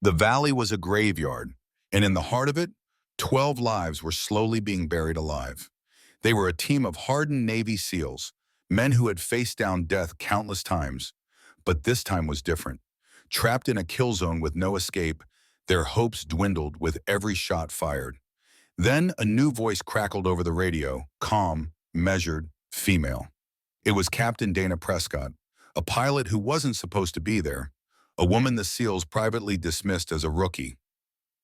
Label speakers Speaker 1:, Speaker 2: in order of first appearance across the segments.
Speaker 1: The valley was a graveyard, and in the heart of it, 12 lives were slowly being buried alive. They were a team of hardened Navy SEALs, men who had faced down death countless times. But this time was different. Trapped in a kill zone with no escape, their hopes dwindled with every shot fired. Then a new voice crackled over the radio, calm, measured, female. It was Captain Dana Prescott, a pilot who wasn't supposed to be there, a woman the SEALs privately dismissed as a rookie.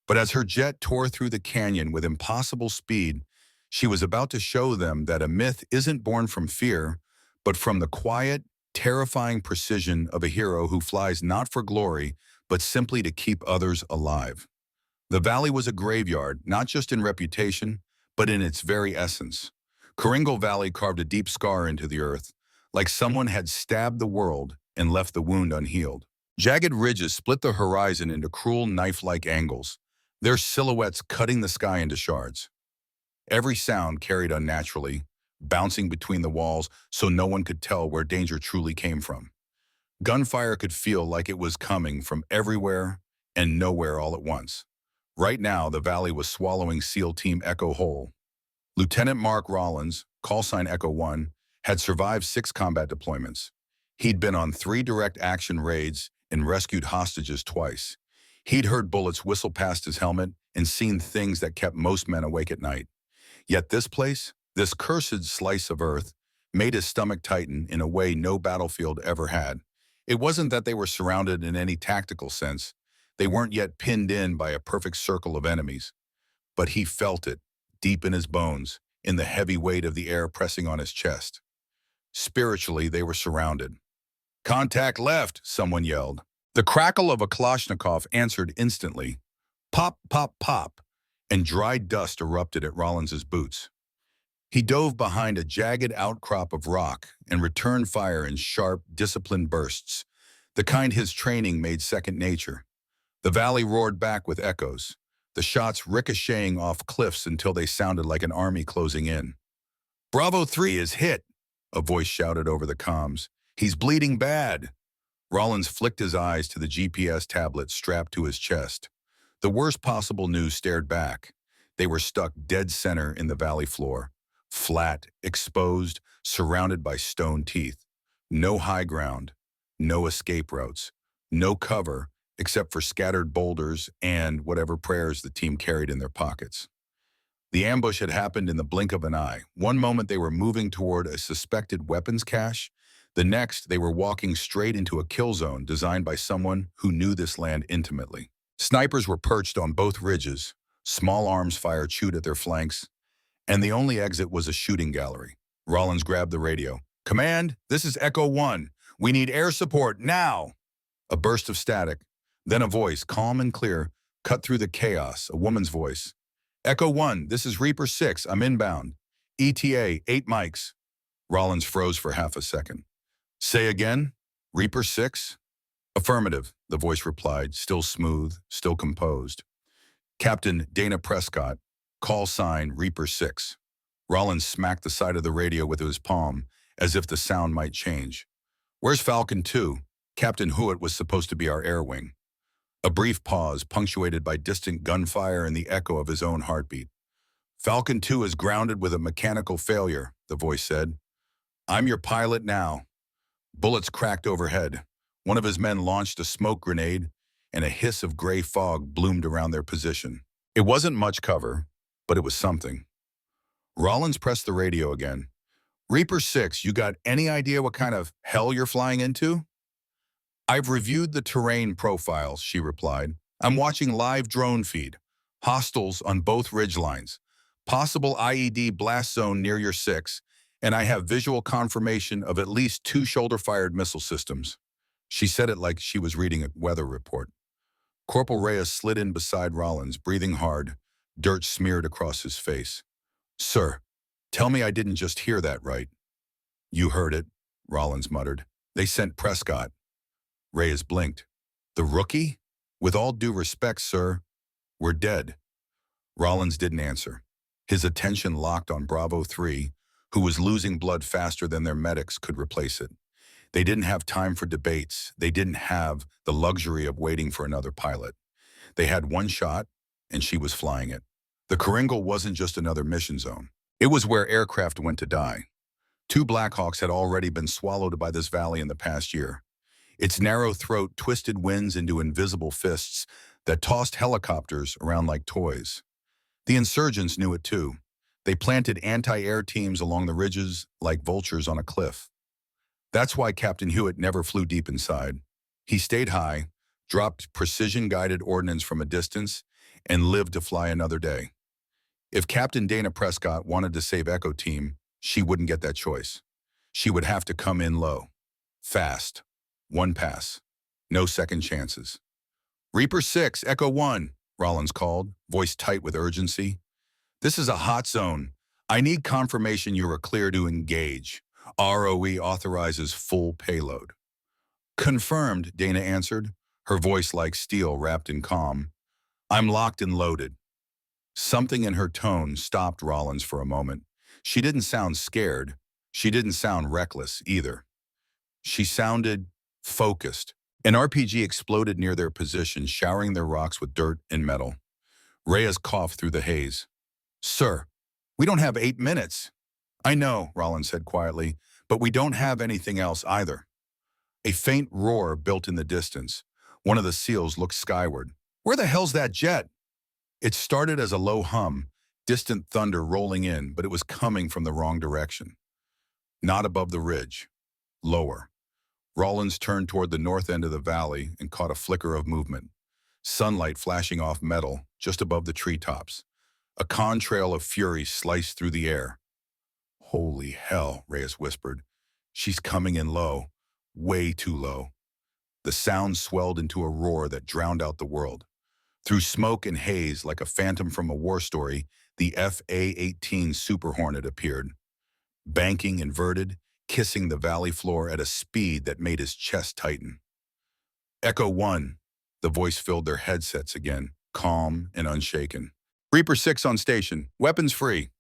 Speaker 1: But as her jet tore through the canyon with impossible speed, she was about to show them that a myth isn't born from fear, but from the quiet, terrifying precision of a hero who flies not for glory, but simply to keep others alive. The valley was a graveyard, not just in reputation, but in its very essence. Coringal Valley carved a deep scar into the earth, like someone had stabbed the world and left the wound unhealed. Jagged ridges split the horizon into cruel knife-like angles, their silhouettes cutting the sky into shards. Every sound carried unnaturally, bouncing between the walls so no one could tell where danger truly came from. Gunfire could feel like it was coming from everywhere and nowhere all at once. Right now, the valley was swallowing SEAL Team Echo whole. Lieutenant Mark Rollins, callsign Echo 1, had survived 6 combat deployments. He'd been on 3 direct action raids and rescued hostages twice. He'd heard bullets whistle past his helmet and seen things that kept most men awake at night. Yet this place, this cursed slice of earth, made his stomach tighten in a way no battlefield ever had. It wasn't that they were surrounded in any tactical sense. They weren't yet pinned in by a perfect circle of enemies. But he felt it, deep in his bones, in the heavy weight of the air pressing on his chest. Spiritually, they were surrounded. "Contact left," someone yelled. The crackle of a Kalashnikov answered instantly. Pop, pop, pop, and dry dust erupted at Rollins's boots. He dove behind a jagged outcrop of rock and returned fire in sharp, disciplined bursts, the kind his training made second nature. The valley roared back with echoes, the shots ricocheting off cliffs until they sounded like an army closing in. "Bravo 3 is hit," a voice shouted over the comms. "He's bleeding bad." Rollins flicked his eyes to the GPS tablet strapped to his chest. The worst possible news stared back. They were stuck dead center in the valley floor, flat, exposed, surrounded by stone teeth. No high ground, no escape routes, no cover except for scattered boulders and whatever prayers the team carried in their pockets. The ambush had happened in the blink of an eye. One moment they were moving toward a suspected weapons cache. The next, they were walking straight into a kill zone designed by someone who knew this land intimately. Snipers were perched on both ridges, small arms fire chewed at their flanks, and the only exit was a shooting gallery. Rollins grabbed the radio. "Command, this is Echo 1. We need air support now." A burst of static, then a voice, calm and clear, cut through the chaos, a woman's voice. "Echo 1, this is Reaper 6, I'm inbound. ETA, 8 mics." Rollins froze for half a second. "Say again? Reaper 6? "Affirmative," the voice replied, still smooth, still composed. "Captain Dana Prescott, call sign Reaper 6. Rollins smacked the side of the radio with his palm, as if the sound might change. "Where's Falcon 2? Captain Hewitt was supposed to be our air wing." A brief pause, punctuated by distant gunfire and the echo of his own heartbeat. "Falcon 2 is grounded with a mechanical failure," the voice said. "I'm your pilot now." Bullets cracked overhead. One of his men launched a smoke grenade, and a hiss of gray fog bloomed around their position. It wasn't much cover, but it was something. Rollins pressed the radio again. "Reaper 6, you got any idea what kind of hell you're flying into?" "I've reviewed the terrain profiles," she replied. "I'm watching live drone feed. Hostiles on both ridgelines. Possible IED blast zone near your 6, and I have visual confirmation of at least 2 shoulder-fired missile systems." She said it like she was reading a weather report. Corporal Reyes slid in beside Rollins, breathing hard, dirt smeared across his face. "Sir, tell me I didn't just hear that right." "You heard it," Rollins muttered. "They sent Prescott." Reyes blinked. "The rookie? With all due respect, sir, we're dead." Rollins didn't answer. His attention locked on Bravo 3, who was losing blood faster than their medics could replace it. They didn't have time for debates. They didn't have the luxury of waiting for another pilot. They had one shot, and she was flying it. The Kringle wasn't just another mission zone. It was where aircraft went to die. Two Blackhawks had already been swallowed by this valley in the past year. Its narrow throat twisted winds into invisible fists that tossed helicopters around like toys. The insurgents knew it too. They planted anti-air teams along the ridges like vultures on a cliff. That's why Captain Hewitt never flew deep inside. He stayed high, dropped precision-guided ordnance from a distance, and lived to fly another day. If Captain Dana Prescott wanted to save Echo Team, she wouldn't get that choice. She would have to come in low. Fast. One pass. No second chances. Reaper 6, Echo 1, Rollins called, voice tight with urgency. This is a hot zone. I need confirmation you are clear to engage. ROE authorizes full payload. Confirmed, Dana answered, her voice like steel wrapped in calm. I'm locked and loaded. Something in her tone stopped Rollins for a moment. She didn't sound scared. She didn't sound reckless either. She sounded focused. An RPG exploded near their position, showering their rocks with dirt and metal. Reyes coughed through the haze. Sir, we don't have 8 minutes. I know, Rollins said quietly, but we don't have anything else either. A faint roar built in the distance. One of the SEALs looked skyward. Where the hell's that jet? It started as a low hum, distant thunder rolling in, but it was coming from the wrong direction. Not above the ridge. Lower. Rollins turned toward the north end of the valley and caught a flicker of movement. Sunlight flashing off metal just above the treetops. A contrail of fury sliced through the air. Holy hell, Reyes whispered. She's coming in low. Way too low. The sound swelled into a roar that drowned out the world. Through smoke and haze, like a phantom from a war story, the FA-18 Super Hornet appeared. Banking inverted, kissing the valley floor at a speed that made his chest tighten. Echo 1, the voice filled their headsets again, calm and unshaken. Reaper 6 on station, weapons free.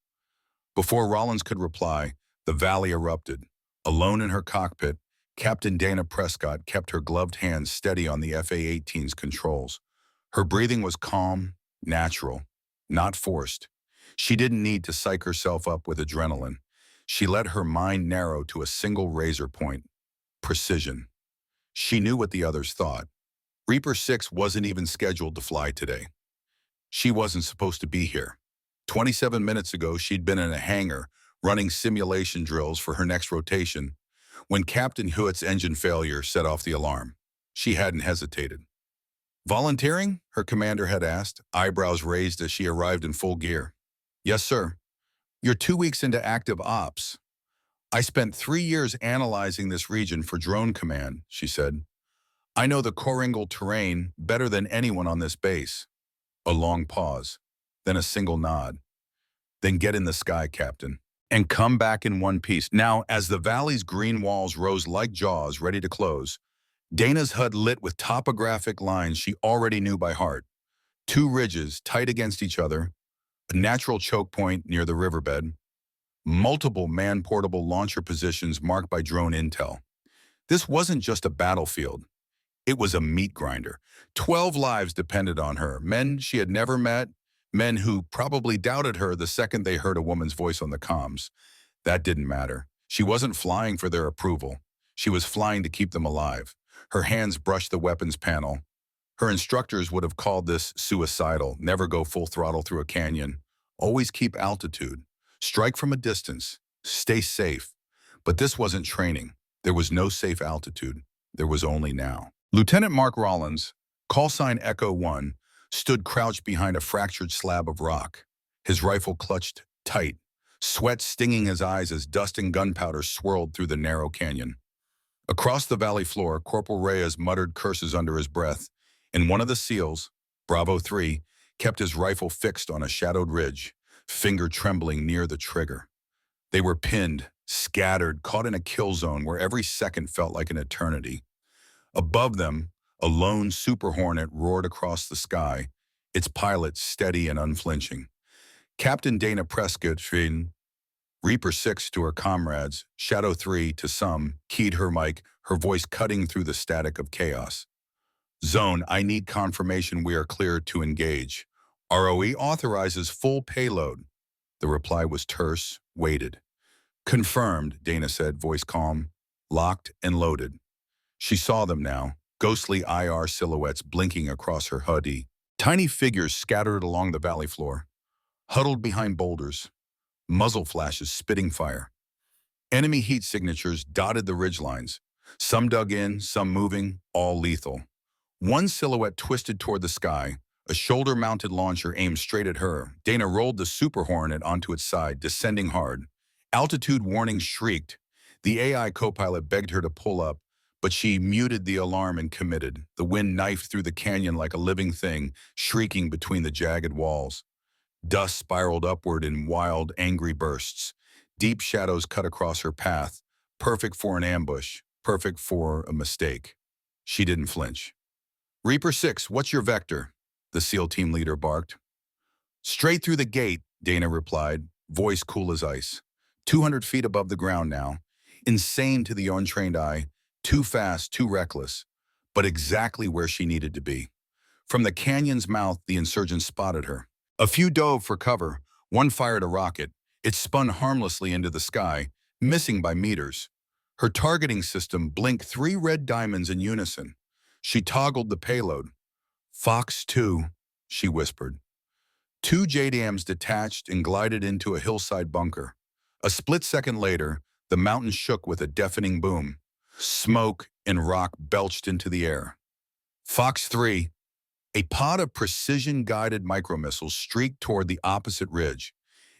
Speaker 1: Before Rollins could reply, the valley erupted. Alone in her cockpit, Captain Dana Prescott kept her gloved hands steady on the FA-18's controls. Her breathing was calm, natural, not forced. She didn't need to psych herself up with adrenaline. She let her mind narrow to a single razor point. Precision. She knew what the others thought. Reaper 6 wasn't even scheduled to fly today. She wasn't supposed to be here. 27 minutes ago, she'd been in a hangar, running simulation drills for her next rotation, when Captain Hewitt's engine failure set off the alarm. She hadn't hesitated. Volunteering? Her commander had asked, eyebrows raised as she arrived in full gear. Yes, sir. You're 2 weeks into active ops. I spent 3 years analyzing this region for drone command, she said. I know the Kringle terrain better than anyone on this base. A long pause, then a single nod. Then get in the sky, Captain, and come back in one piece. Now, as the valley's green walls rose like jaws ready to close, Dana's HUD lit with topographic lines she already knew by heart. 2 ridges tight against each other, a natural choke point near the riverbed, multiple man-portable launcher positions marked by drone intel. This wasn't just a battlefield. It was a meat grinder. 12 lives depended on her, men she had never met, men who probably doubted her the second they heard a woman's voice on the comms. That didn't matter. She wasn't flying for their approval. She was flying to keep them alive. Her hands brushed the weapons panel. Her instructors would have called this suicidal. Never go full throttle through a canyon. Always keep altitude. Strike from a distance. Stay safe. But this wasn't training. There was no safe altitude. There was only now. Lieutenant Mark Rollins, call sign Echo 1, stood crouched behind a fractured slab of rock, his rifle clutched tight, sweat stinging his eyes as dust and gunpowder swirled through the narrow canyon. Across the valley floor, Corporal Reyes muttered curses under his breath, and one of the SEALs, Bravo 3, kept his rifle fixed on a shadowed ridge, finger trembling near the trigger. They were pinned, scattered, caught in a kill zone where every second felt like an eternity. Above them, a lone Super Hornet roared across the sky, its pilot steady and unflinching. Captain Dana Prescott, Reaper 6 to her comrades, Shadow 3 to some, keyed her mic, her voice cutting through the static of chaos. Zone, I need confirmation we are clear to engage. ROE authorizes full payload. The reply was terse, weighted. Confirmed, Dana said, voice calm. Locked and loaded. She saw them now, ghostly IR silhouettes blinking across her hoodie. Tiny figures scattered along the valley floor, huddled behind boulders, muzzle flashes spitting fire. Enemy heat signatures dotted the ridgelines, some dug in, some moving, all lethal. One silhouette twisted toward the sky, a shoulder-mounted launcher aimed straight at her. Dana rolled the Super Hornet onto its side, descending hard. Altitude warning shrieked. The AI co-pilot begged her to pull up, but she muted the alarm and committed. The wind knifed through the canyon like a living thing, shrieking between the jagged walls. Dust spiraled upward in wild, angry bursts. Deep shadows cut across her path, perfect for an ambush, perfect for a mistake. She didn't flinch. Reaper 6, what's your vector? The SEAL team leader barked. Straight through the gate, Dana replied, voice cool as ice. 200 feet above the ground now. Insane to the untrained eye, too fast, too reckless, but exactly where she needed to be. From the canyon's mouth, the insurgents spotted her. A few dove for cover, one fired a rocket. It spun harmlessly into the sky, missing by meters. Her targeting system blinked 3 red diamonds in unison. She toggled the payload. Fox 2, she whispered. 2 JDAMs detached and glided into a hillside bunker. A split second later, the mountain shook with a deafening boom. Smoke and rock belched into the air. Fox 3, a pod of precision-guided micromissiles streaked toward the opposite ridge.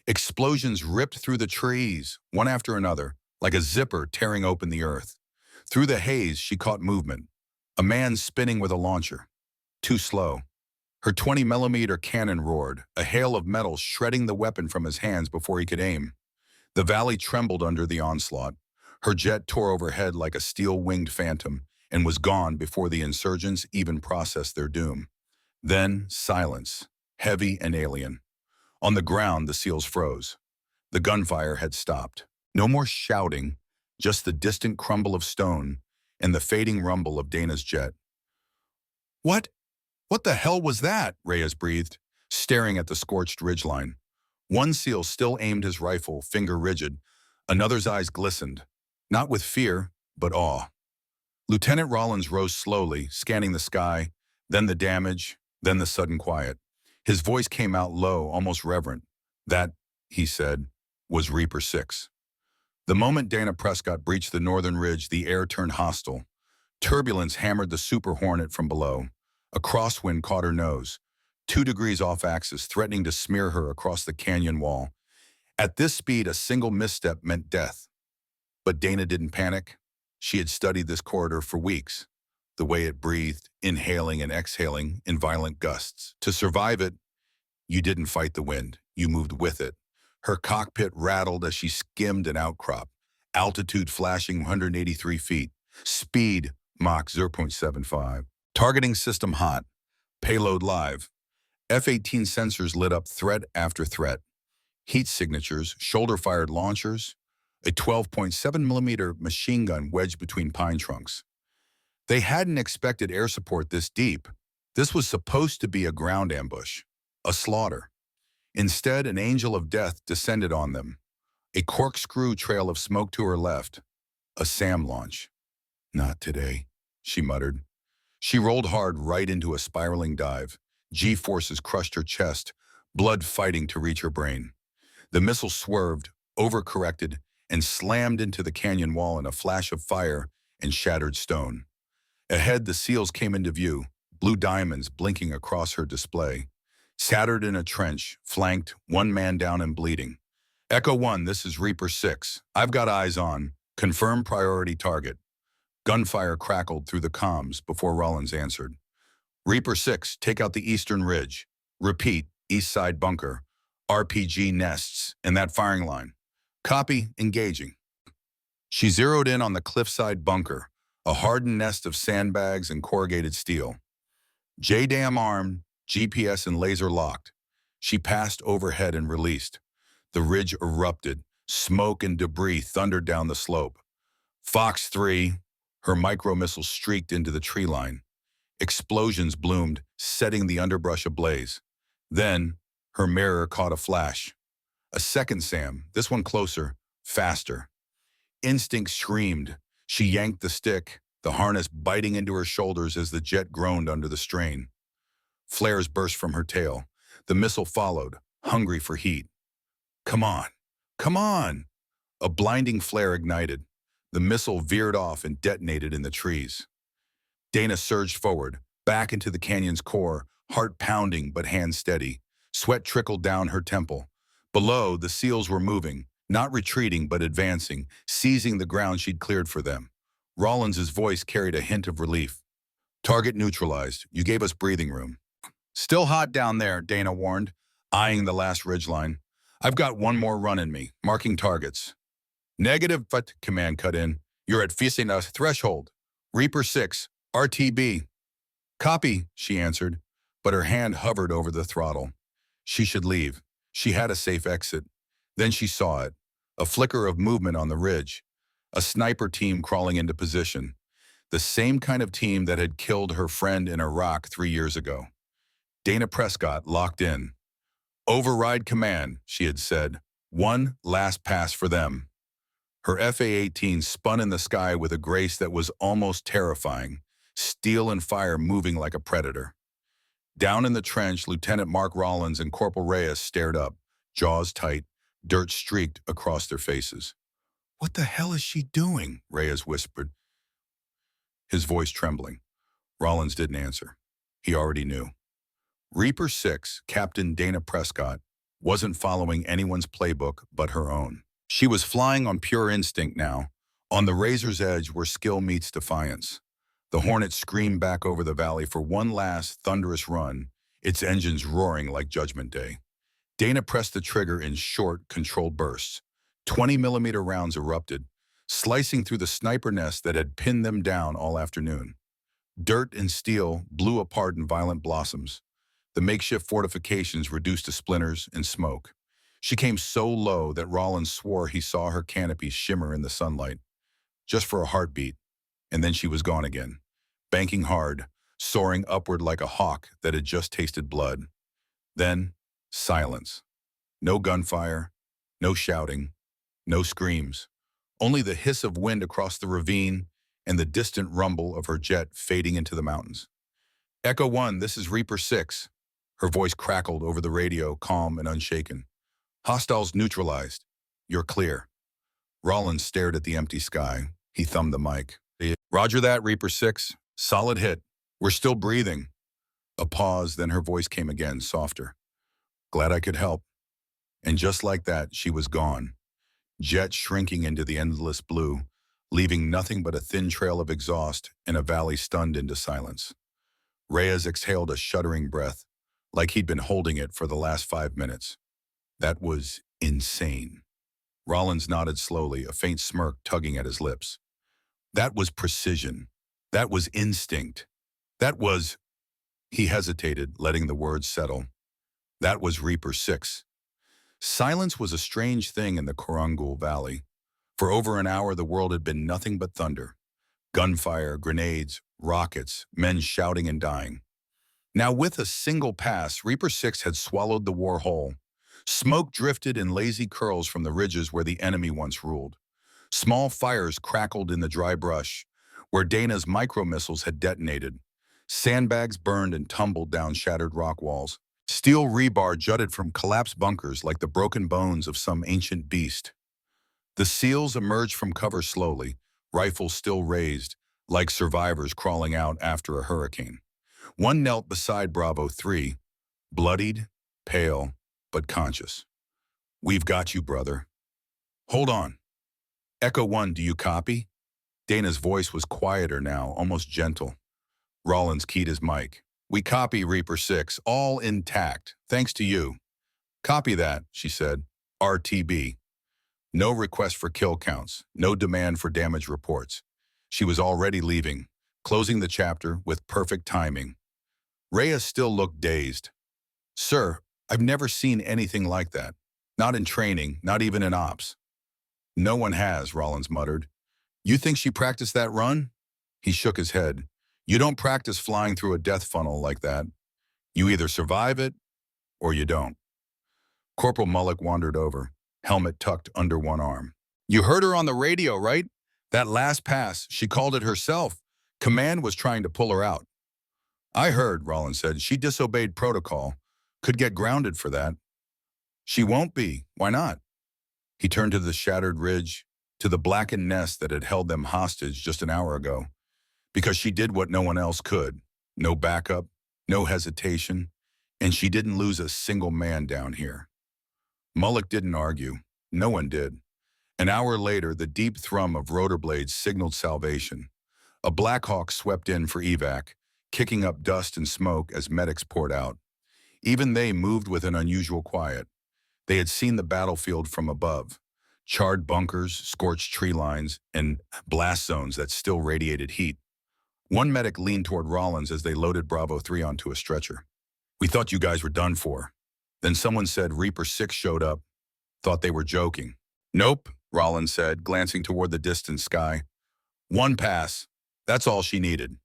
Speaker 1: Explosions ripped through the trees, one after another, like a zipper tearing open the earth. Through the haze, she caught movement. A man spinning with a launcher. Too slow. Her 20mm cannon roared, a hail of metal shredding the weapon from his hands before he could aim. The valley trembled under the onslaught. Her jet tore overhead like a steel-winged phantom and was gone before the insurgents even processed their doom. Then silence, heavy and alien. On the ground, the SEALs froze. The gunfire had stopped. No more shouting, just the distant crumble of stone and the fading rumble of Dana's jet. What the hell was that? Reyes breathed, staring at the scorched ridgeline. One SEAL still aimed his rifle, finger rigid. Another's eyes glistened, not with fear, but awe. Lieutenant Rollins rose slowly, scanning the sky, then the damage, then the sudden quiet. His voice came out low, almost reverent. That, he said, was Reaper 6. The moment Dana Prescott breached the northern ridge, the air turned hostile. Turbulence hammered the Super Hornet from below. A crosswind caught her nose, 2 degrees off axis, threatening to smear her across the canyon wall. At this speed, a single misstep meant death. But Dana didn't panic. She had studied this corridor for weeks, the way it breathed, inhaling and exhaling in violent gusts. To survive it, you didn't fight the wind, you moved with it. Her cockpit rattled as she skimmed an outcrop, altitude flashing 183 feet, speed Mach 0.75. Targeting system hot, payload live. F-18 sensors lit up threat after threat. Heat signatures, shoulder-fired launchers, a 12.7mm machine gun wedged between pine trunks. They hadn't expected air support this deep. This was supposed to be a ground ambush, a slaughter. Instead, an angel of death descended on them. A corkscrew trail of smoke to her left. A SAM launch. Not today, she muttered. She rolled hard right into a spiraling dive. G-forces crushed her chest, blood fighting to reach her brain. The missile swerved, overcorrected, and slammed into the canyon wall in a flash of fire and shattered stone. Ahead, the SEALs came into view, blue diamonds blinking across her display. Scattered in a trench, flanked, one man down and bleeding. Echo 1, this is Reaper 6. I've got eyes on. Confirm priority target. Gunfire crackled through the comms before Rollins answered. Reaper 6, take out the eastern ridge. Repeat, east side bunker. RPG nests and that firing line. Copy, engaging. She zeroed in on the cliffside bunker, a hardened nest of sandbags and corrugated steel. JDAM armed, GPS and laser locked. She passed overhead and released. The ridge erupted. Smoke and debris thundered down the slope. Fox 3, her micro-missile streaked into the tree line. Explosions bloomed, setting the underbrush ablaze. Then, her mirror caught a flash. A second Sam, this one closer, faster. Instinct screamed. She yanked the stick, the harness biting into her shoulders as the jet groaned under the strain. Flares burst from her tail. The missile followed, hungry for heat. Come on! Come on! A blinding flare ignited. The missile veered off and detonated in the trees. Dana surged forward, back into the canyon's core, heart pounding but hands steady. Sweat trickled down her temple. Below, the SEALs were moving, not retreating but advancing, seizing the ground she'd cleared for them. Rawlins's voice carried a hint of relief. Target neutralized. You gave us breathing room. Still hot down there, Dana warned, eyeing the last ridgeline. I've got one more run in me, marking targets. Negative, but command cut in. You're at Fisena's threshold. Reaper 6, RTB. Copy, she answered, but her hand hovered over the throttle. She should leave. She had a safe exit. Then she saw it, a flicker of movement on the ridge, a sniper team crawling into position, the same kind of team that had killed her friend in Iraq 3 years ago. Dana Prescott locked in. Override command, she had said. One last pass for them. Her FA-18 spun in the sky with a grace that was almost terrifying, steel and fire moving like a predator. Down in the trench, Lieutenant Mark Rawlins and Corporal Reyes stared up, jaws tight, dirt streaked across their faces. What the hell is she doing? Reyes whispered, his voice trembling. Rawlins didn't answer. He already knew. Reaper 6, Captain Dana Prescott, wasn't following anyone's playbook but her own. She was flying on pure instinct now, on the razor's edge where skill meets defiance. The Hornet screamed back over the valley for one last thunderous run, its engines roaring like Judgment Day. Dana pressed the trigger in short, controlled bursts. 20-millimeter rounds erupted, slicing through the sniper nest that had pinned them down all afternoon. Dirt and steel blew apart in violent blossoms. The makeshift fortifications reduced to splinters and smoke. She came so low that Rawlins swore he saw her canopy shimmer in the sunlight, just for a heartbeat, and then she was gone again, banking hard, soaring upward like a hawk that had just tasted blood. Then, silence. No gunfire, no shouting, no screams, only the hiss of wind across the ravine and the distant rumble of her jet fading into the mountains. Echo 1, this is Reaper 6. Her voice crackled over the radio, calm and unshaken. Hostiles neutralized. You're clear. Rawlins stared at the empty sky. He thumbed the mic. Roger that, Reaper 6. Solid hit. We're still breathing. A pause, then her voice came again, softer. Glad I could help. And just like that, she was gone. Jet shrinking into the endless blue, leaving nothing but a thin trail of exhaust and a valley stunned into silence. Reyes exhaled a shuddering breath, like he'd been holding it for the last 5 minutes. That was insane. Rawlins nodded slowly, a faint smirk tugging at his lips. That was precision. That was instinct. That was... He hesitated, letting the words settle. That was Reaper 6. Silence was a strange thing in the Korungul Valley. For over an hour, the world had been nothing but thunder. Gunfire, grenades, rockets, men shouting and dying. Now, with a single pass, Reaper 6 had swallowed the war whole. Smoke drifted in lazy curls from the ridges where the enemy once ruled. Small fires crackled in the dry brush, where Dana's micro-missiles had detonated. Sandbags burned and tumbled down shattered rock walls. Steel rebar jutted from collapsed bunkers like the broken bones of some ancient beast. The SEALs emerged from cover slowly, rifles still raised, like survivors crawling out after a hurricane. One knelt beside Bravo 3, bloodied, pale, but conscious. We've got you, brother. Hold on. Echo 1, do you copy? Dana's voice was quieter now, almost gentle. Rawlins keyed his mic. We copy, Reaper 6, all intact, thanks to you. Copy that, she said. RTB. No request for kill counts, no demand for damage reports. She was already leaving, closing the chapter with perfect timing. Reyes still looked dazed. Sir, I've never seen anything like that. Not in training, not even in ops. No one has, Rawlins muttered. You think she practiced that run? He shook his head. You don't practice flying through a death funnel like that. You either survive it or you don't. Corporal Mullock wandered over, helmet tucked under one arm. You heard her on the radio, right? That last pass, she called it herself. Command was trying to pull her out. I heard, Rollins said. She disobeyed protocol. Could get grounded for that. She won't be. Why not? He turned to the shattered ridge, to the blackened nest that had held them hostage just an hour ago. Because she did what no one else could. No backup, no hesitation, and she didn't lose a single man down here. Mullock didn't argue. No one did. An hour later, the deep thrum of rotor blades signaled salvation. A Black Hawk swept in for evac, kicking up dust and smoke as medics poured out. Even they moved with an unusual quiet. They had seen the battlefield from above. Charred bunkers, scorched tree lines, and blast zones that still radiated heat. One medic leaned toward Rollins as they loaded Bravo 3 onto a stretcher. We thought you guys were done for. Then someone said Reaper 6 showed up. Thought they were joking. Nope, Rollins said, glancing toward the distant sky. One pass. That's all she needed.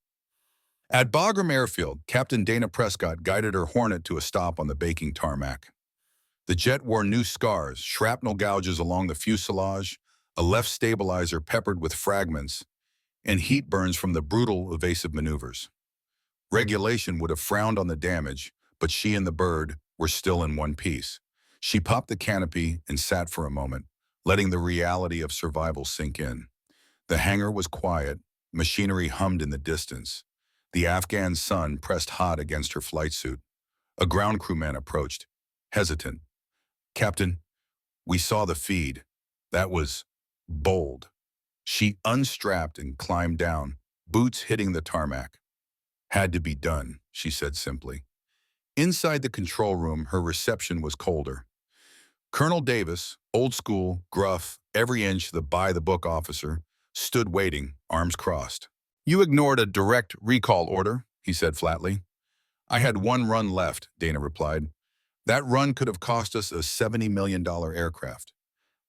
Speaker 1: At Bagram Airfield, Captain Dana Prescott guided her Hornet to a stop on the baking tarmac. The jet wore new scars, shrapnel gouges along the fuselage, a left stabilizer peppered with fragments, and heat burns from the brutal, evasive maneuvers. Regulation would have frowned on the damage, but she and the bird were still in one piece. She popped the canopy and sat for a moment, letting the reality of survival sink in. The hangar was quiet, machinery hummed in the distance. The Afghan sun pressed hot against her flight suit. A ground crewman approached, hesitant. Captain, we saw the feed. That was bold. She unstrapped and climbed down, boots hitting the tarmac. Had to be done, she said simply. Inside the control room, her reception was colder. Colonel Davis, old school, gruff, every inch the by-the-book officer, stood waiting, arms crossed. You ignored a direct recall order, he said flatly. I had one run left, Dana replied. That run could have cost us a $70 million aircraft.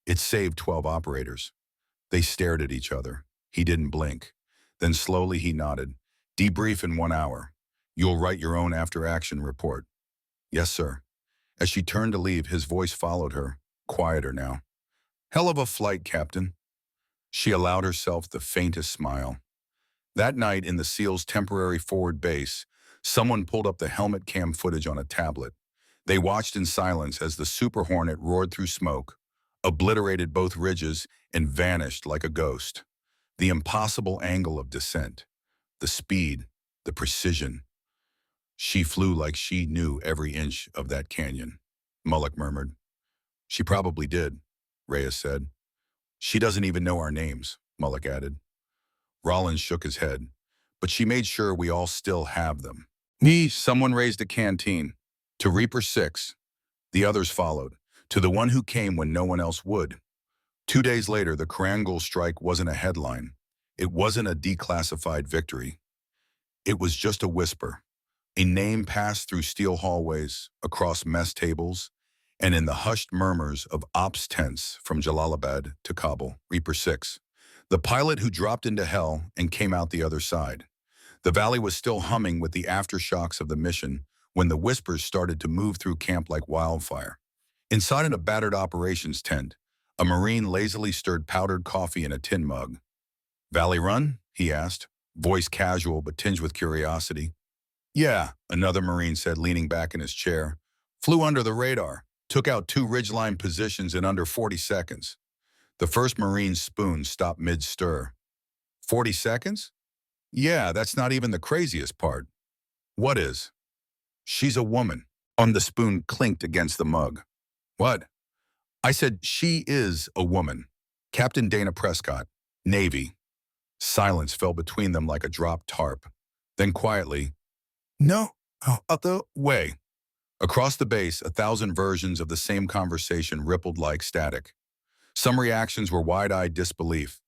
Speaker 1: It saved 12 operators. They stared at each other. He didn't blink. Then slowly he nodded. Debrief in 1 hour. You'll write your own after-action report. Yes, sir. As she turned to leave, his voice followed her, quieter now. Hell of a flight, Captain. She allowed herself the faintest smile. That night in the SEAL's temporary forward base, someone pulled up the helmet cam footage on a tablet. They watched in silence as the Super Hornet roared through smoke, obliterated both ridges, and vanished like a ghost. The impossible angle of descent, the speed, the precision. She flew like she knew every inch of that canyon, Mullock murmured. She probably did, Reyes said. She doesn't even know our names, Mullock added. Rollins shook his head, but she made sure we all still have them. Someone raised a canteen. To Reaper 6. The others followed, to the one who came when no one else would. 2 days later, the Karangul strike wasn't a headline. It wasn't a declassified victory. It was just a whisper. A name passed through steel hallways, across mess tables, and in the hushed murmurs of ops tents from Jalalabad to Kabul, Reaper 6. The pilot who dropped into hell and came out the other side. The valley was still humming with the aftershocks of the mission when the whispers started to move through camp like wildfire. Inside in a battered operations tent, a Marine lazily stirred powdered coffee in a tin mug. Valley run? He asked, voice casual but tinged with curiosity. Yeah, another Marine said, leaning back in his chair. Flew under the radar, took out 2 ridgeline positions in under 40 seconds. The first Marine's spoon stopped mid-stir. 40 seconds? Yeah, that's not even the craziest part. What is? She's a woman. The spoon clinked against the mug. What? I said she is a woman. Captain Dana Prescott, Navy. Silence fell between them like a dropped tarp. Then quietly, no, other way. Across the base, 1,000 versions of the same conversation rippled like static. Some reactions were wide-eyed disbelief.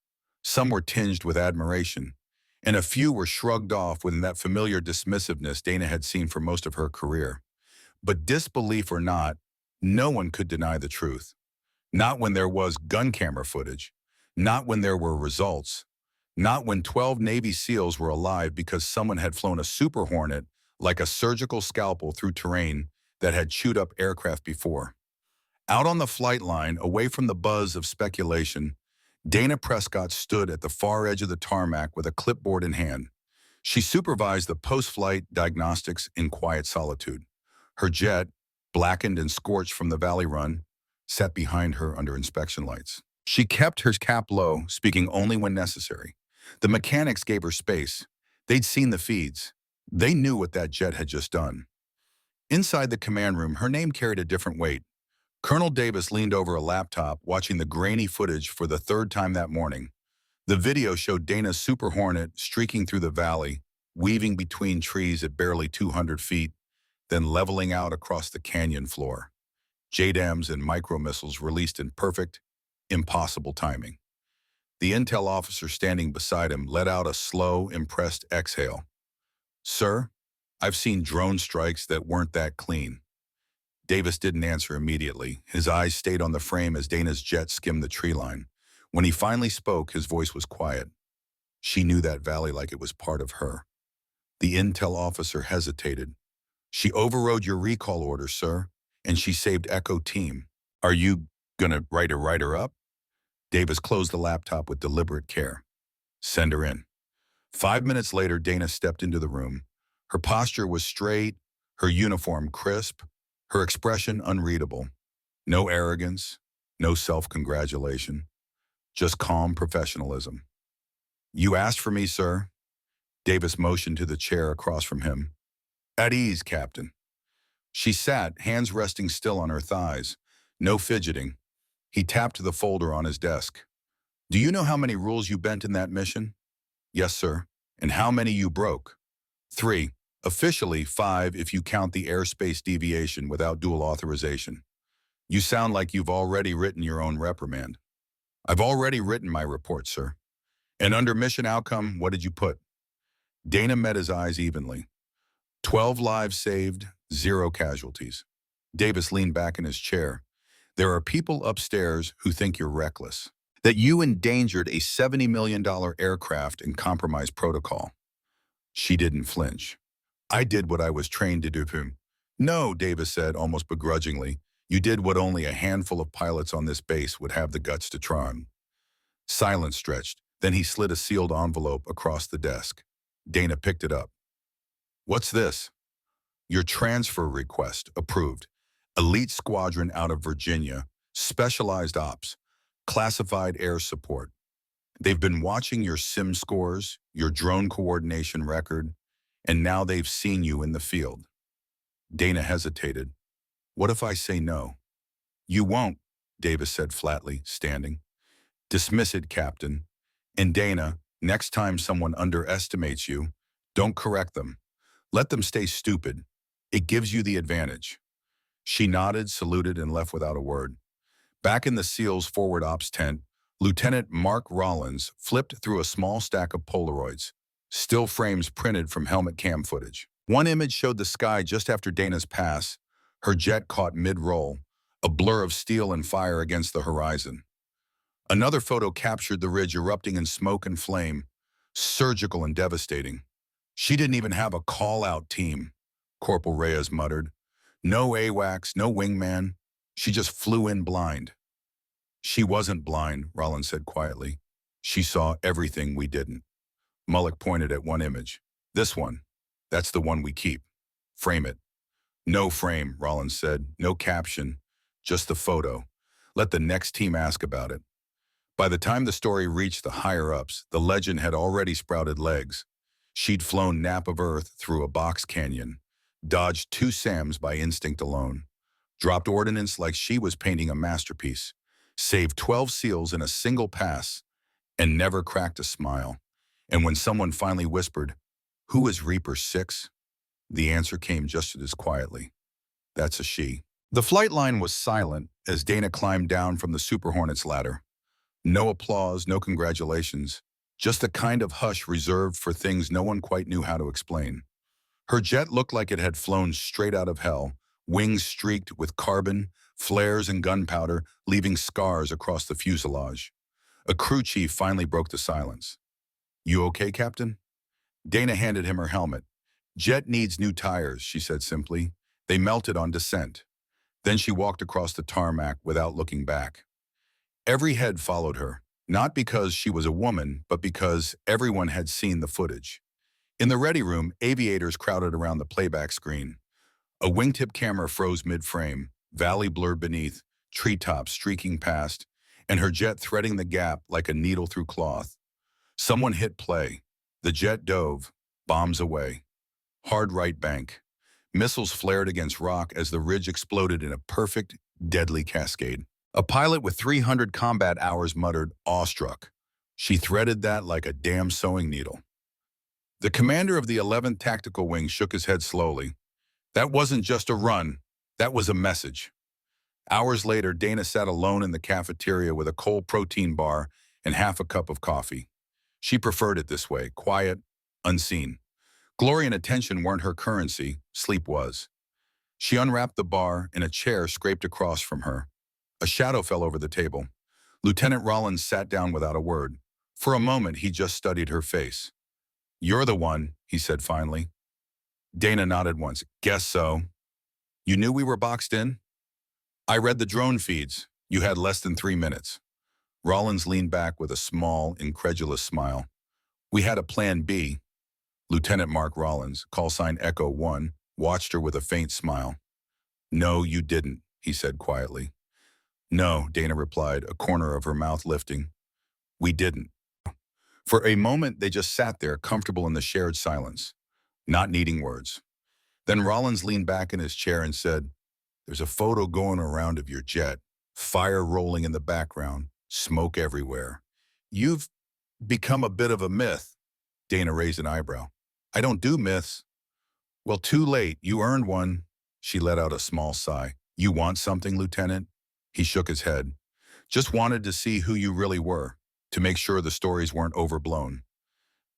Speaker 1: Some were tinged with admiration. And a few were shrugged off with that familiar dismissiveness Dana had seen for most of her career. But disbelief or not, no one could deny the truth. Not when there was gun camera footage. Not when there were results. Not when 12 Navy SEALs were alive because someone had flown a Super Hornet like a surgical scalpel through terrain that had chewed up aircraft before. Out on the flight line, away from the buzz of speculation, Dana Prescott stood at the far edge of the tarmac with a clipboard in hand. She supervised the post-flight diagnostics in quiet solitude. Her jet, blackened and scorched from the valley run, sat behind her under inspection lights. She kept her cap low, speaking only when necessary. The mechanics gave her space. They'd seen the feeds. They knew what that jet had just done. Inside the command room, her name carried a different weight. Colonel Davis leaned over a laptop, watching the grainy footage for the third time that morning. The video showed Dana's Super Hornet streaking through the valley, weaving between trees at barely 200 feet, then leveling out across the canyon floor. JDAMs and micro-missiles released in perfect, impossible timing. The intel officer standing beside him let out a slow, impressed exhale. "Sir, I've seen drone strikes that weren't that clean." Davis didn't answer immediately. His eyes stayed on the frame as Dana's jet skimmed the tree line. When he finally spoke, his voice was quiet. She knew that valley like it was part of her. The intel officer hesitated. "She overrode your recall order, sir, and she saved Echo Team. Are you gonna write her up?" Davis closed the laptop with deliberate care. "Send her in." 5 minutes later, Dana stepped into the room. Her posture was straight, her uniform crisp, her expression unreadable. No arrogance, no self-congratulation, just calm professionalism. "You asked for me, sir." Davis motioned to the chair across from him. "At ease, Captain." She sat, hands resting still on her thighs. No fidgeting. He tapped the folder on his desk. "Do you know how many rules you bent in that mission?" "Yes, sir." "And how many you broke?" "3. Officially 5 if you count the airspace deviation without dual authorization." "You sound like you've already written your own reprimand." "I've already written my report, sir." "And under mission outcome, what did you put?" Dana met his eyes evenly. 12 lives saved, 0 casualties. Davis leaned back in his chair. "There are people upstairs who think you're reckless, that you endangered a $70 million aircraft and compromised protocol." She didn't flinch. "I did what I was trained to do." "No," Davis said, almost begrudgingly. "You did what only a handful of pilots on this base would have the guts to try on." Silence stretched. Then he slid a sealed envelope across the desk. Dana picked it up. "What's this?" "Your transfer request, approved. Elite squadron out of Virginia, specialized ops, classified air support. They've been watching your sim scores, your drone coordination record, and now they've seen you in the field." Dana hesitated. "What if I say no?" "You won't," Davis said flatly, standing. "Dismiss it, Captain. And Dana, next time someone underestimates you, don't correct them. Let them stay stupid. It gives you the advantage." She nodded, saluted, and left without a word. Back in the SEAL's forward ops tent, Lieutenant Mark Rollins flipped through a small stack of Polaroids, still frames printed from helmet cam footage. One image showed the sky just after Dana's pass, her jet caught mid-roll, a blur of steel and fire against the horizon. Another photo captured the ridge erupting in smoke and flame, surgical and devastating. "She didn't even have a call-out team," Corporal Reyes muttered. "No AWACS, no wingman. She just flew in blind." "She wasn't blind," Rollins said quietly. "She saw everything we didn't." Mullock pointed at one image. "This one. That's the one we keep. Frame it." "No frame," Rollins said. "No caption. Just the photo. Let the next team ask about it." By the time the story reached the higher-ups, the legend had already sprouted legs. She'd flown nap of Earth through a box canyon, dodged 2 SAMs by instinct alone, dropped ordnance like she was painting a masterpiece, saved 12 SEALs in a single pass, and never cracked a smile. And when someone finally whispered, "Who is Reaper 6?" the answer came just as quietly. "That's a she." The flight line was silent as Dana climbed down from the Super Hornet's ladder. No applause, no congratulations, just the kind of hush reserved for things no one quite knew how to explain. Her jet looked like it had flown straight out of hell, wings streaked with carbon, flares and gunpowder, leaving scars across the fuselage. A crew chief finally broke the silence. You okay, Captain? Dana handed him her helmet. Jet needs new tires, she said simply. They melted on descent. Then she walked across the tarmac without looking back. Every head followed her, not because she was a woman, but because everyone had seen the footage. In the ready room, aviators crowded around the playback screen. A wingtip camera froze mid-frame, valley blurred beneath, treetops streaking past, and her jet threading the gap like a needle through cloth. Someone hit play. The jet dove, bombs away. Hard right bank. Missiles flared against rock as the ridge exploded in a perfect, deadly cascade. A pilot with 300 combat hours muttered, awestruck. She threaded that like a damn sewing needle. The commander of the 11th Tactical Wing shook his head slowly. That wasn't just a run. That was a message. Hours later, Dana sat alone in the cafeteria with a cold protein bar and half a cup of coffee. She preferred it this way, quiet, unseen. Glory and attention weren't her currency, sleep was. She unwrapped the bar and a chair scraped across from her. A shadow fell over the table. Lieutenant Rollins sat down without a word. For a moment, he just studied her face. You're the one, he said finally. Dana nodded once. Guess so. You knew we were boxed in? I read the drone feeds. You had less than 3 minutes. Rollins leaned back with a small, incredulous smile. We had a plan B. Lieutenant Mark Rollins, call sign Echo 1, watched her with a faint smile. No, you didn't, he said quietly. No, Dana replied, a corner of her mouth lifting. We didn't. For a moment, they just sat there, comfortable in the shared silence, not needing words. Then Rollins leaned back in his chair and said, there's a photo going around of your jet, fire rolling in the background, smoke everywhere. You've become a bit of a myth. Dana raised an eyebrow. I don't do myths. Well, too late. You earned one. She let out a small sigh. You want something, Lieutenant? He shook his head. Just wanted to see who you really were, to make sure the stories weren't overblown.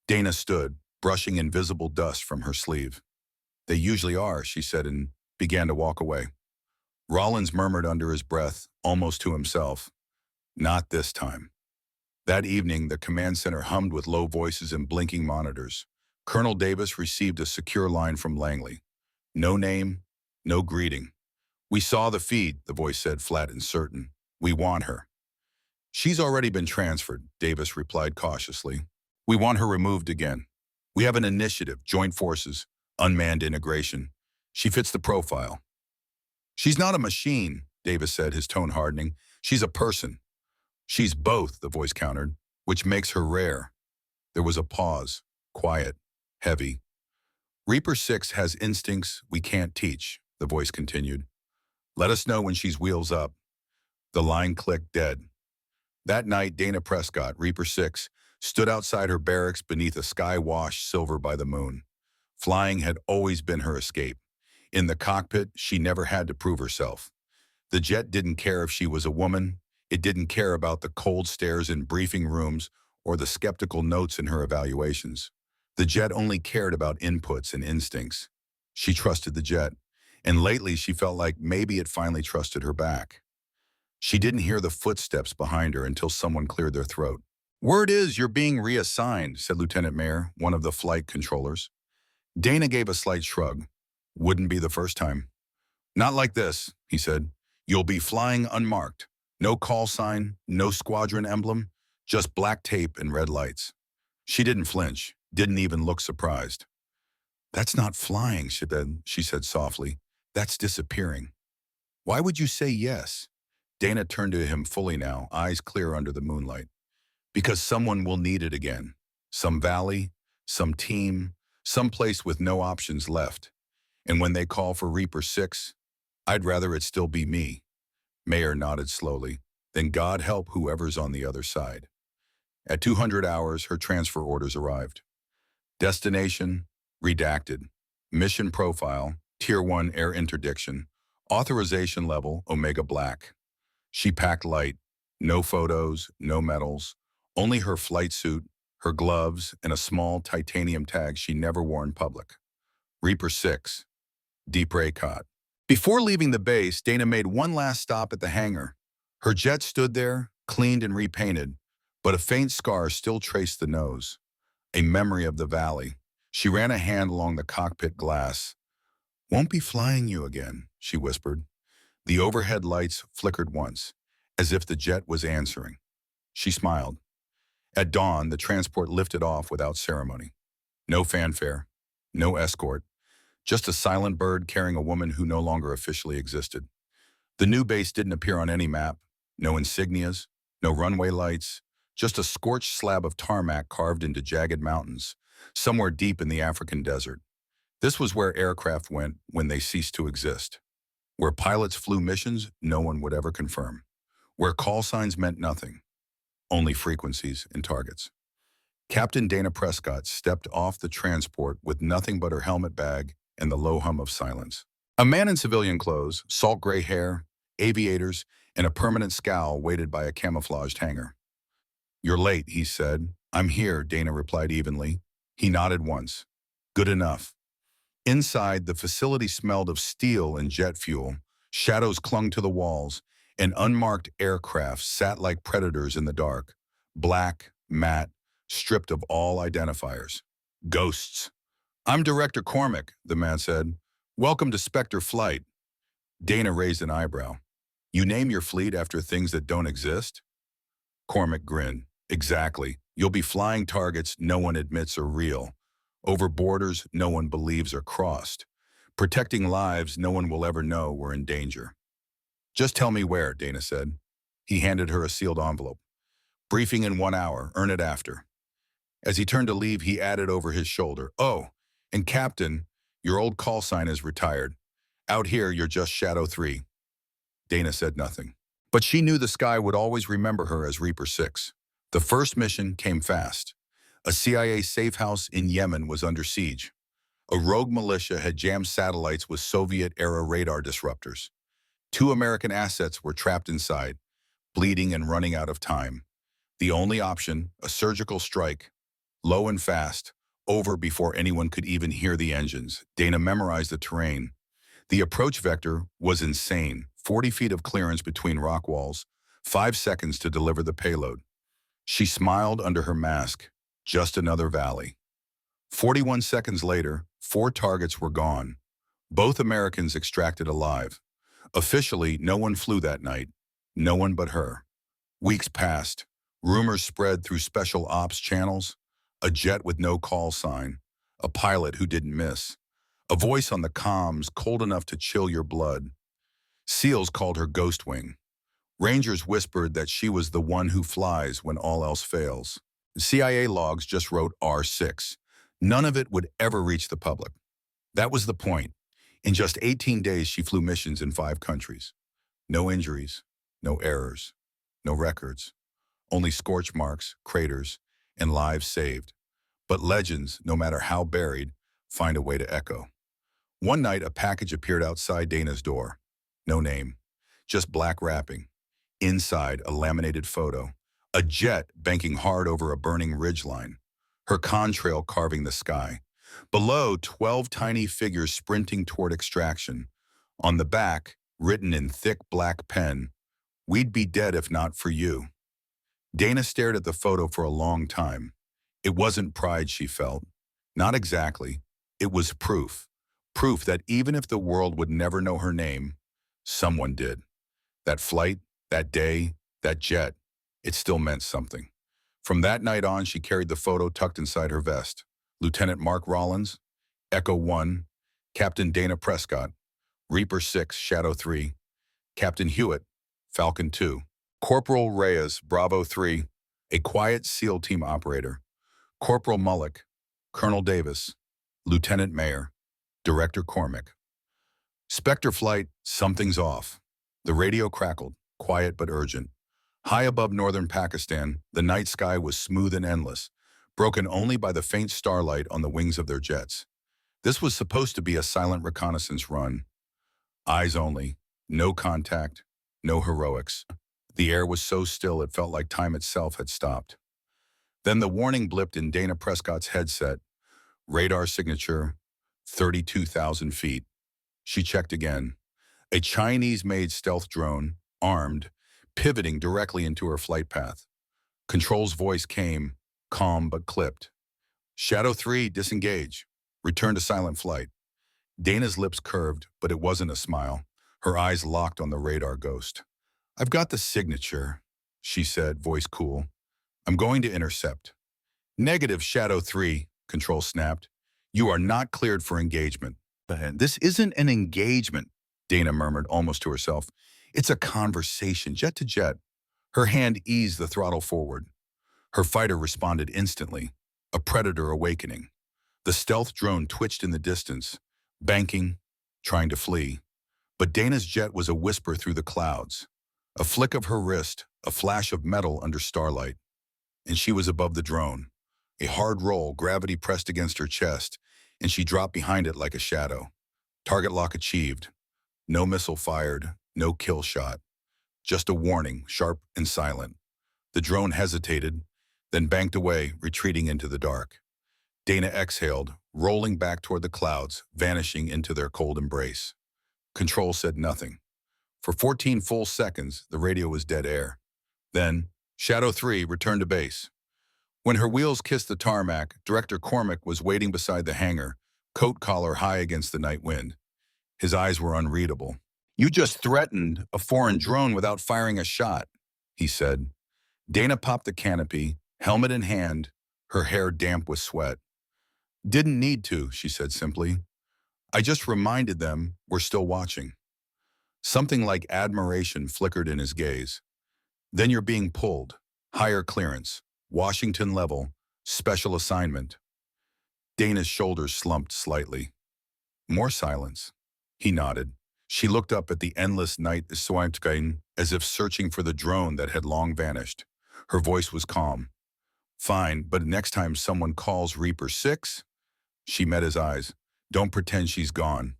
Speaker 1: Dana stood, brushing invisible dust from her sleeve. They usually are, she said, and began to walk away. Rollins murmured under his breath, almost to himself, not this time. That evening, the command center hummed with low voices and blinking monitors. Colonel Davis received a secure line from Langley. No name, no greeting. We saw the feed, the voice said, flat and certain. We want her. She's already been transferred, Davis replied cautiously. We want her removed again. We have an initiative, joint forces, unmanned integration. She fits the profile. She's not a machine, Davis said, his tone hardening. She's a person. She's both, the voice countered, which makes her rare. There was a pause, quiet, heavy. Reaper 6 has instincts we can't teach, the voice continued. Let us know when she's wheels up. The line clicked dead. That night, Dana Prescott, Reaper 6, stood outside her barracks beneath a sky washed silver by the moon. Flying had always been her escape. In the cockpit, she never had to prove herself. The jet didn't care if she was a woman. It didn't care about the cold stares in briefing rooms or the skeptical notes in her evaluations. The jet only cared about inputs and instincts. She trusted the jet, and lately she felt like maybe it finally trusted her back. She didn't hear the footsteps behind her until someone cleared their throat. Word is you're being reassigned, said Lieutenant Mayer, one of the flight controllers. Dana gave a slight shrug. Wouldn't be the first time. Not like this, he said. You'll be flying unmarked. No call sign, no squadron emblem, just black tape and red lights. She didn't flinch, didn't even look surprised. That's not flying, she said softly. That's disappearing. Why would you say yes? Dana turned to him fully now, eyes clear under the moonlight. Because someone will need it again. Some valley, some team, some place with no options left. And when they call for Reaper 6, I'd rather it still be me. Mayer nodded slowly. Then God help whoever's on the other side. At 200 hours, her transfer orders arrived. Destination, redacted. Mission profile, Tier 1 air interdiction. Authorization level, Omega Black. She packed light. No photos, no medals. Only her flight suit, her gloves, and a small titanium tag she never wore in public. Reaper 6, Deep Raycott. Before leaving the base, Dana made one last stop at the hangar. Her jet stood there, cleaned and repainted, but a faint scar still traced the nose. a memory of the valley. She ran a hand along the cockpit glass. "Won't be flying you again," she whispered. The overhead lights flickered once, as if the jet was answering. She smiled. At dawn, the transport lifted off without ceremony. No fanfare, no escort, just a silent bird carrying a woman who no longer officially existed. The new base didn't appear on any map, no insignias, no runway lights, just a scorched slab of tarmac carved into jagged mountains, somewhere deep in the African desert. This was where aircraft went when they ceased to exist, where pilots flew missions no one would ever confirm, where call signs meant nothing, only frequencies and targets. Captain Dana Prescott stepped off the transport with nothing but her helmet bag and the low hum of silence. A man in civilian clothes, salt gray hair, aviators, and a permanent scowl waited by a camouflaged hangar. "You're late," he said. "I'm here," Dana replied evenly. He nodded once. "Good enough." Inside, the facility smelled of steel and jet fuel. Shadows clung to the walls, and unmarked aircraft sat like predators in the dark, black, matte, stripped of all identifiers. Ghosts. "I'm Director Cormac," the man said. "Welcome to Spectre Flight." Dana raised an eyebrow. "You name your fleet after things that don't exist?" Cormac grinned. "Exactly. You'll be flying targets no one admits are real, over borders no one believes are crossed, protecting lives no one will ever know were in danger." "Just tell me where," Dana said. He handed her a sealed envelope. "Briefing in 1 hour. Earn it after." As he turned to leave, he added over his shoulder, "Oh, and Captain, your old call sign is retired. Out here, you're just Shadow 3. Dana said nothing. But she knew the sky would always remember her as Reaper 6. The first mission came fast. A CIA safe house in Yemen was under siege. A rogue militia had jammed satellites with Soviet-era radar disruptors. 2 American assets were trapped inside, bleeding and running out of time. The only option, a surgical strike, low and fast, over before anyone could even hear the engines. Dana memorized the terrain. The approach vector was insane, 40 feet of clearance between rock walls, 5 seconds to deliver the payload. She smiled under her mask. Just another valley. 41 seconds later, 4 targets were gone. Both Americans extracted alive. Officially, no one flew that night. No one but her. Weeks passed. Rumors spread through special ops channels. A jet with no call sign. A pilot who didn't miss. A voice on the comms cold enough to chill your blood. SEALs called her Ghost Wing. Rangers whispered that she was the one who flies when all else fails. CIA logs just wrote R6. None of it would ever reach the public. That was the point. In just 18 days, she flew missions in 5 countries. No injuries, no errors, no records. Only scorch marks, craters, and lives saved. But legends, no matter how buried, find a way to echo. One night, a package appeared outside Dana's door. No name, just black wrapping. Inside, a laminated photo. A jet banking hard over a burning ridgeline. Her contrail carving the sky. Below, 12 tiny figures sprinting toward extraction. On the back, written in thick black pen, "We'd be dead if not for you." Dana stared at the photo for a long time. It wasn't pride she felt. Not exactly. It was proof. Proof that even if the world would never know her name, someone did. That flight, that day, that jet, it still meant something. From that night on, she carried the photo tucked inside her vest. Lieutenant Mark Rollins, Echo 1, Captain Dana Prescott, Reaper 6, Shadow 3, Captain Hewitt, Falcon 2, Corporal Reyes, Bravo 3, a quiet SEAL team operator, Corporal Mullock, Colonel Davis, Lieutenant Mayer, Director Cormac. Spectre Flight, something's off. The radio crackled, quiet but urgent. High above northern Pakistan, the night sky was smooth and endless, broken only by the faint starlight on the wings of their jets. This was supposed to be a silent reconnaissance run. Eyes only, no contact, no heroics. The air was so still it felt like time itself had stopped. Then the warning blipped in Dana Prescott's headset. Radar signature, 32,000 feet. She checked again. A Chinese-made stealth drone, armed, pivoting directly into her flight path. Control's voice came, calm but clipped. Shadow 3, disengage. Return to silent flight. Dana's lips curved, but it wasn't a smile. Her eyes locked on the radar ghost. I've got the signature, she said, voice cool. I'm going to intercept. Negative, Shadow 3, Control snapped. You are not cleared for engagement. This isn't an engagement, Dana murmured almost to herself. It's a conversation, jet to jet. Her hand eased the throttle forward. Her fighter responded instantly, a predator awakening. The stealth drone twitched in the distance, banking, trying to flee. But Dana's jet was a whisper through the clouds, a flick of her wrist, a flash of metal under starlight. And she was above the drone. A hard roll, gravity pressed against her chest, and she dropped behind it like a shadow. Target lock achieved. No missile fired, no kill shot. Just a warning, sharp and silent. The drone hesitated, then banked away, retreating into the dark. Dana exhaled, rolling back toward the clouds, vanishing into their cold embrace. Control said nothing. For 14 full seconds, the radio was dead air. Then, Shadow 3 returned to base. When her wheels kissed the tarmac, Director Cormac was waiting beside the hangar, coat collar high against the night wind. His eyes were unreadable. You just threatened a foreign drone without firing a shot, he said. Dana popped the canopy, helmet in hand, her hair damp with sweat. Didn't need to, she said simply. I just reminded them we're still watching. Something like admiration flickered in his gaze. Then you're being pulled. Higher clearance. Washington level. Special assignment. Dana's shoulders slumped slightly. More silence. He nodded. She looked up at the endless night as if searching for the drone that had long vanished. Her voice was calm. Fine, but next time someone calls Reaper 6, she met his eyes. Don't pretend she's gone.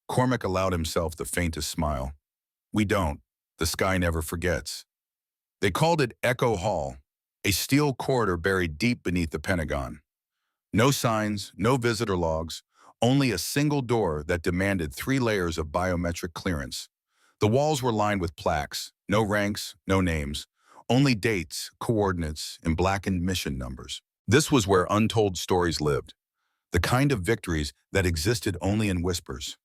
Speaker 1: Cormac allowed himself the faintest smile. We don't. The sky never forgets. They called it Echo Hall, a steel corridor buried deep beneath the Pentagon. No signs, no visitor logs, only a single door that demanded 3 layers of biometric clearance. The walls were lined with plaques, no ranks, no names, only dates, coordinates, and blackened mission numbers. This was where untold stories lived, the kind of victories that existed only in whispers.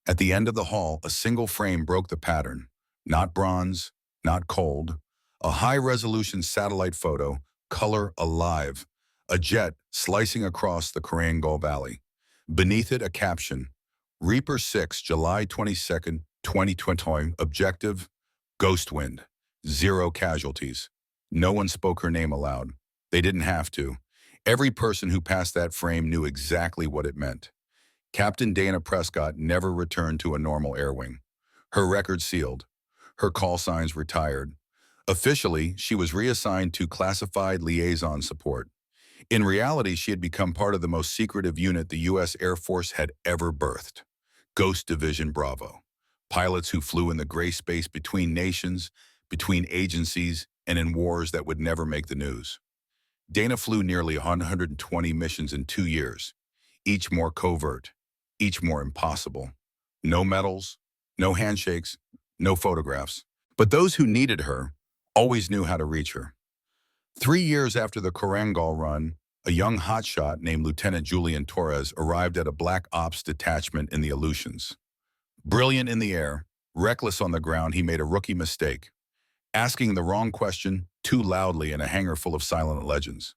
Speaker 1: At the end of the hall, a single frame broke the pattern. Not bronze, not cold. A high-resolution satellite photo, color alive. A jet slicing across the Korean Valley. Beneath it, a caption. Reaper 6, July 22nd, 2020. Objective, Ghost Wind. 0 casualties. No one spoke her name aloud. They didn't have to. Every person who passed that frame knew exactly what it meant. Captain Dana Prescott never returned to a normal air wing. Her record sealed. Her call signs retired. Officially, she was reassigned to classified liaison support. In reality, she had become part of the most secretive unit the U.S. Air Force had ever birthed. Ghost Division Bravo. Pilots who flew in the gray space between nations, between agencies, and in wars that would never make the news. Dana flew nearly 120 missions in 2 years, each more covert, each more impossible. No medals, no handshakes, no photographs. But those who needed her always knew how to reach her. 3 years after the Korangal run, a young hotshot named Lieutenant Julian Torres arrived at a Black Ops detachment in the Aleutians. Brilliant in the air, reckless on the ground, he made a rookie mistake, asking the wrong question too loudly in a hangar full of silent legends.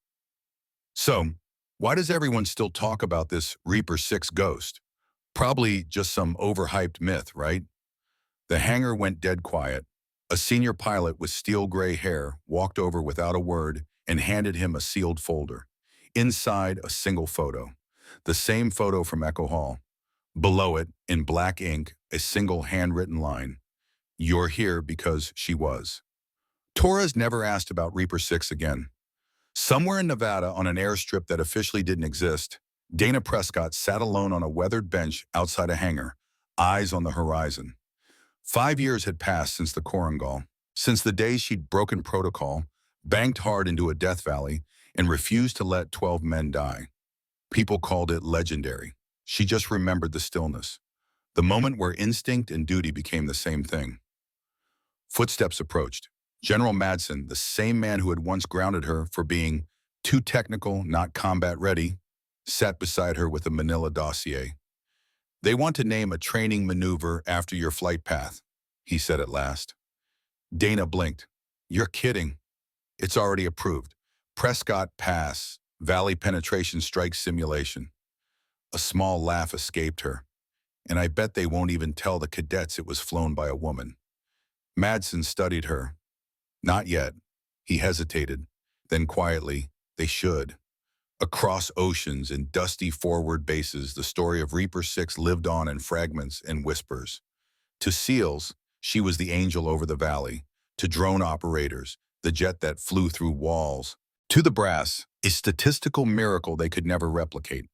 Speaker 1: So, why does everyone still talk about this Reaper 6 ghost? Probably just some overhyped myth, right? The hangar went dead quiet. A senior pilot with steel gray hair walked over without a word and handed him a sealed folder. Inside, a single photo. The same photo from Echo Hall. Below it, in black ink, a single handwritten line. You're here because she was. Torres never asked about Reaper 6 again. Somewhere in Nevada, on an airstrip that officially didn't exist, Dana Prescott sat alone on a weathered bench outside a hangar, eyes on the horizon. 5 years had passed since the Korangal, since the day she'd broken protocol, banked hard into a death valley, and refused to let 12 men die. People called it legendary. She just remembered the stillness, the moment where instinct and duty became the same thing. Footsteps approached. General Madsen, the same man who had once grounded her for being too technical, not combat ready, sat beside her with a manila dossier. They want to name a training maneuver after your flight path, he said at last. Dana blinked. You're kidding. It's already approved. Prescott Pass, Valley Penetration Strike Simulation. A small laugh escaped her. And I bet they won't even tell the cadets it was flown by a woman. Madsen studied her. Not yet. He hesitated. Then quietly, they should. Across oceans and dusty forward bases, the story of Reaper 6 lived on in fragments and whispers. To SEALs, she was the angel over the valley. To drone operators, the jet that flew through walls. To the brass, a statistical miracle they could never replicate.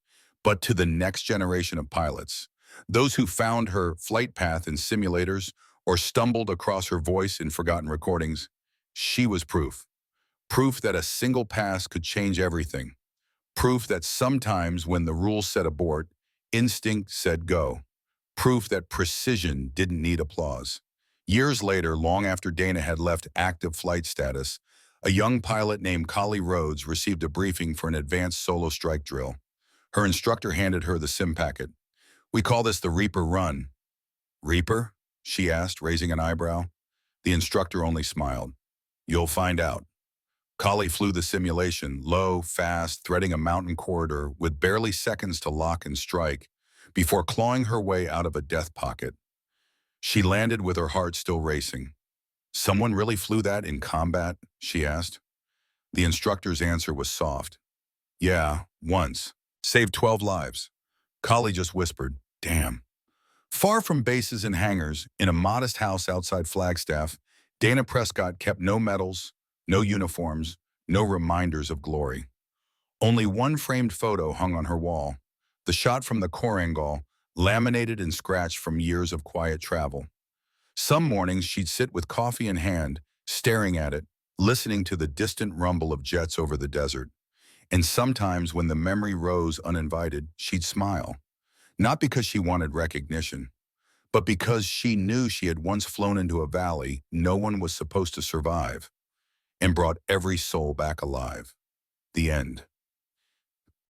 Speaker 1: But to the next generation of pilots, those who found her flight path in simulators or stumbled across her voice in forgotten recordings, she was proof. Proof that a single pass could change everything. Proof that sometimes when the rules said abort, instinct said go. Proof that precision didn't need applause. Years later, long after Dana had left active flight status, a young pilot named Collie Rhodes received a briefing for an advanced solo strike drill. Her instructor handed her the sim packet. We call this the Reaper run. Reaper? She asked, raising an eyebrow. The instructor only smiled. You'll find out. Collie flew the simulation, low, fast, threading a mountain corridor with barely seconds to lock and strike before clawing her way out of a death pocket. She landed with her heart still racing. Someone really flew that in combat? She asked. The instructor's answer was soft. Yeah, once. Saved 12 lives. Collie just whispered, damn. Far from bases and hangars, in a modest house outside Flagstaff, Dana Prescott kept no medals, no uniforms, no reminders of glory. Only one framed photo hung on her wall, the shot from the Korangol, laminated and scratched from years of quiet travel. Some mornings she'd sit with coffee in hand, staring at it, listening to the distant rumble of jets over the desert. And sometimes when the memory rose uninvited, she'd smile. Not because she wanted recognition, but because she knew she had once flown into a valley no one was supposed to survive and brought every soul back alive. The end.